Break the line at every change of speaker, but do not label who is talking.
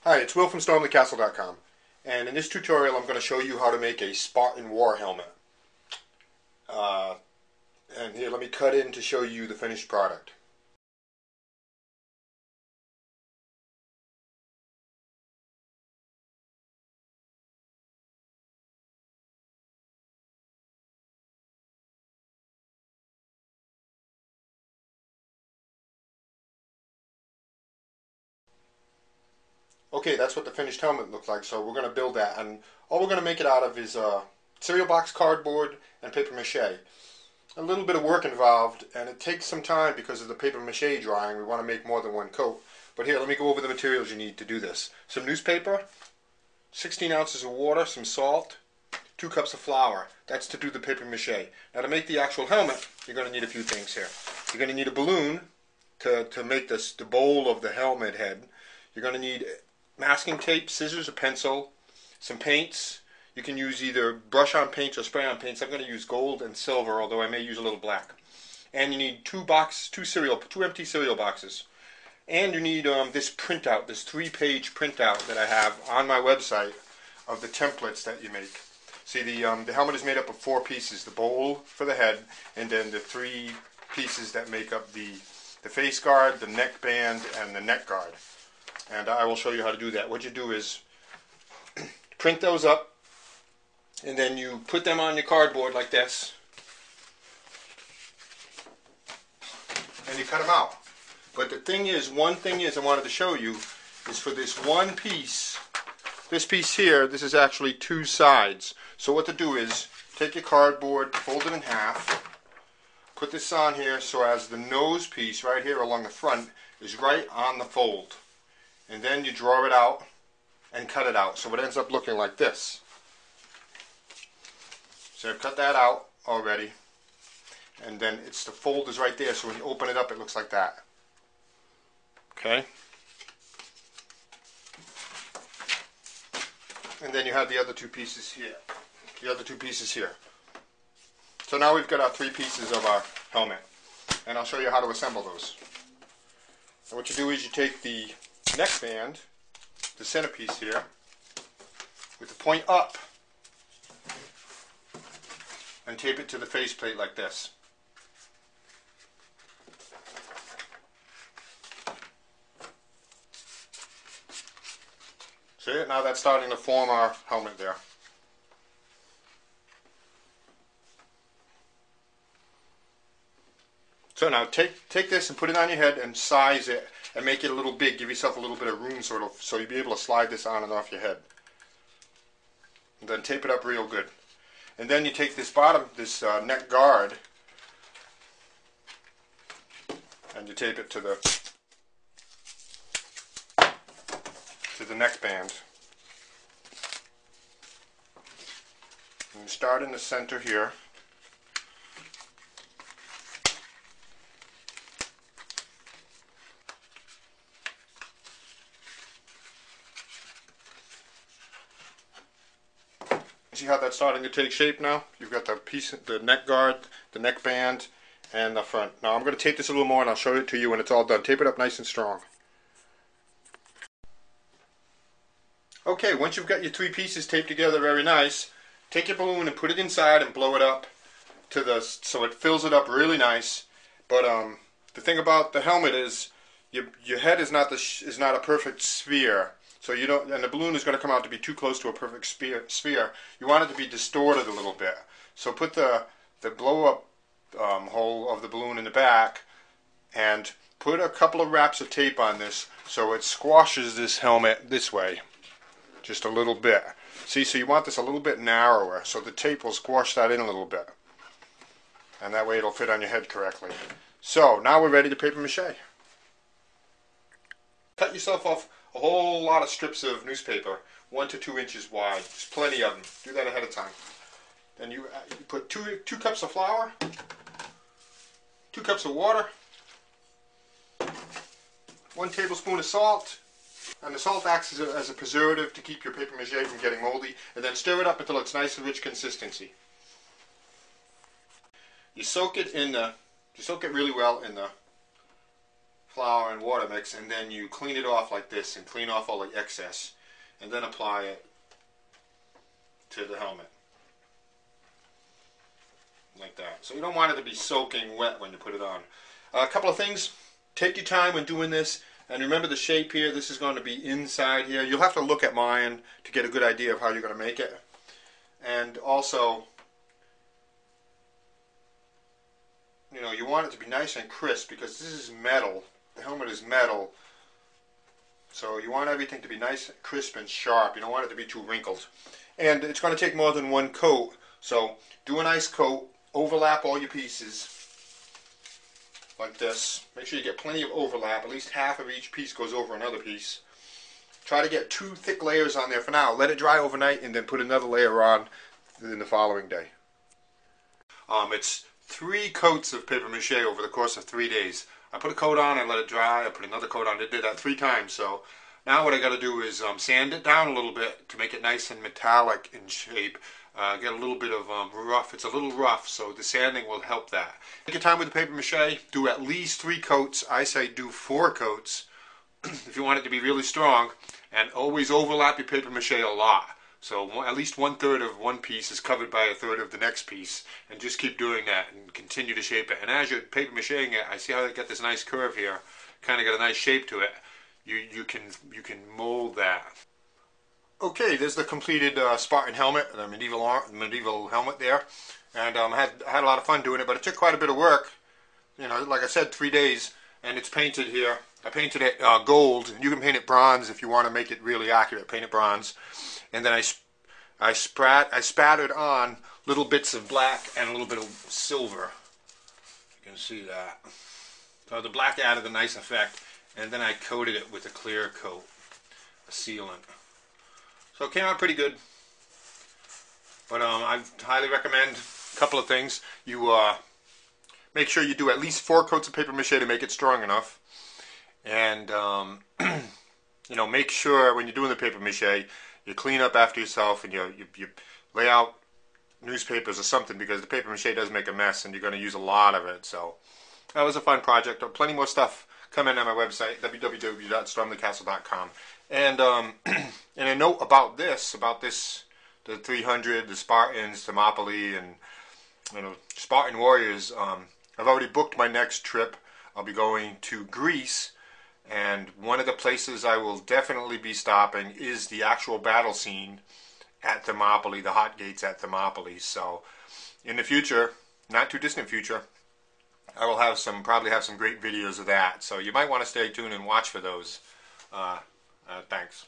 Hi, it's Will from StormTheCastle.com, and in this tutorial I'm going to show you how to make a Spartan war helmet. And here, let me cut in to show you the finished product. Okay, that's what the finished helmet looks like, so we're going to build that, and all we're going to make it out of is cereal box cardboard and paper mache. A little bit of work involved, and it takes some time because of the paper mache drying. We want to make more than one coat. But here, let me go over the materials you need to do this. Some newspaper, 16 ounces of water, some salt, 2 cups of flour. That's to do the paper mache. Now to make the actual helmet, you're going to need a few things here. You're going to need a balloon to make this, the bowl of the helmet head. You're going to need masking tape, scissors, a pencil, some paints. You can use either brush-on paints or spray-on paints. I'm going to use gold and silver, although I may use a little black. And you need two empty cereal boxes. And you need this printout, this 3-page printout that I have on my website of the templates that you make. See, the helmet is made up of 4 pieces: the bowl for the head, and then the 3 pieces that make up the face guard, the neck band, and the neck guard. And I will show you how to do that. What you do is print those up, and then you put them on your cardboard like this, and you cut them out. But the thing is, one thing is I wanted to show you is for this one piece, this piece here, this is actually 2 sides. So what to do is take your cardboard, fold it in half, put this on here so as the nose piece right here along the front is right on the fold. And then you draw it out and cut it out. So it ends up looking like this. So I've cut that out already. And then the fold is right there, so when you open it up it looks like that. Okay? And then you have the other 2 pieces here. So now we've got our 3 pieces of our helmet. And I'll show you how to assemble those. And what you do is you take the neck band, the centerpiece here, with the point up, and tape it to the faceplate like this. See it? Now that's starting to form our helmet there. So now take this and put it on your head and size it and make it a little big. Give yourself a little bit of room so you'll be able to slide this on and off your head. And then tape it up real good. And then you take this neck guard, and you tape it to the neck band. And you start in the center here. See how that's starting to take shape now? You've got the neck guard, the neck band, and the front. Now I'm going to tape this a little more and I'll show it to you when it's all done. Tape it up nice and strong. Okay, once you've got your 3 pieces taped together very nice, take your balloon and put it inside and blow it up so it fills it up really nice. But the thing about the helmet is your head is not a perfect sphere. So you don't, and the balloon is going to come out to be too close to a perfect sphere. You want it to be distorted a little bit. So put the blow-up hole of the balloon in the back, and put a couple of wraps of tape on this so it squashes this helmet this way, just a little bit. See, so you want this a little bit narrower, so the tape will squash that in a little bit, and that way it'll fit on your head correctly. So now we're ready to paper mache. Cut yourself off a whole lot of strips of newspaper, 1 to 2 inches wide. There's plenty of them. Do that ahead of time. Then you put 2 cups of flour, 2 cups of water, 1 tablespoon of salt, and the salt acts as a preservative to keep your paper mache from getting moldy, and then stir it up until it's nice and rich consistency. You soak it really well in the flour and water mix, and then you clean it off like this and clean off all the excess, and then apply it to the helmet like that. So you don't want it to be soaking wet when you put it on. A couple of things: take your time when doing this, and remember the shape here. This is going to be inside here. You'll have to look at mine to get a good idea of how you're going to make it. And also, you know, you want it to be nice and crisp because this is metal. The helmet is metal, so you want everything to be nice, crisp, and sharp. You don't want it to be too wrinkled. And it's going to take more than one coat, so do a nice coat, overlap all your pieces like this. Make sure you get plenty of overlap. At least half of each piece goes over another piece. Try to get 2 thick layers on there for now. Let it dry overnight and then put another layer on in the following day. It's 3 coats of paper mache over the course of 3 days. I put a coat on, I let it dry, I put another coat on. I did that 3 times. So now what I got to do is sand it down a little bit to make it nice and metallic in shape. Get a little bit of rough. It's a little rough, so the sanding will help that. Take your time with the paper mache. Do at least 3 coats. I say do 4 coats if you want it to be really strong. And always overlap your paper mache a lot. So at least 1/3 of one piece is covered by 1/3 of the next piece, and just keep doing that and continue to shape it. And as you're paper macheing it, I see how I get this nice curve here, kind of got a nice shape to it. You can mold that. Okay, there's the completed Spartan helmet, the medieval helmet there, and I had a lot of fun doing it, but it took quite a bit of work. You know, like I said, 3 days, and it's painted here. I painted it gold. You can paint it bronze if you want to make it really accurate. Paint it bronze. And then I spattered on little bits of black and a little bit of silver. You can see that. So the black added a nice effect, and then I coated it with a clear coat, a sealant. So it came out pretty good. But I highly recommend a couple of things. You make sure you do at least 4 coats of paper mache to make it strong enough. And you know, make sure when you're doing the paper mache, you clean up after yourself, and you lay out newspapers or something, because the paper mache does make a mess and you're going to use a lot of it. So that was a fun project. Plenty more stuff coming on my website, www.stormthecastle.com. And and a note about this, the 300, the Spartans, Thermopylae, and you know, Spartan warriors. I've already booked my next trip. I'll be going to Greece. And one of the places I will definitely be stopping is the actual battle scene at Thermopylae, the hot gates at Thermopylae. So in the future, not too distant future, I will have probably have some great videos of that. So you might want to stay tuned and watch for those. Thanks.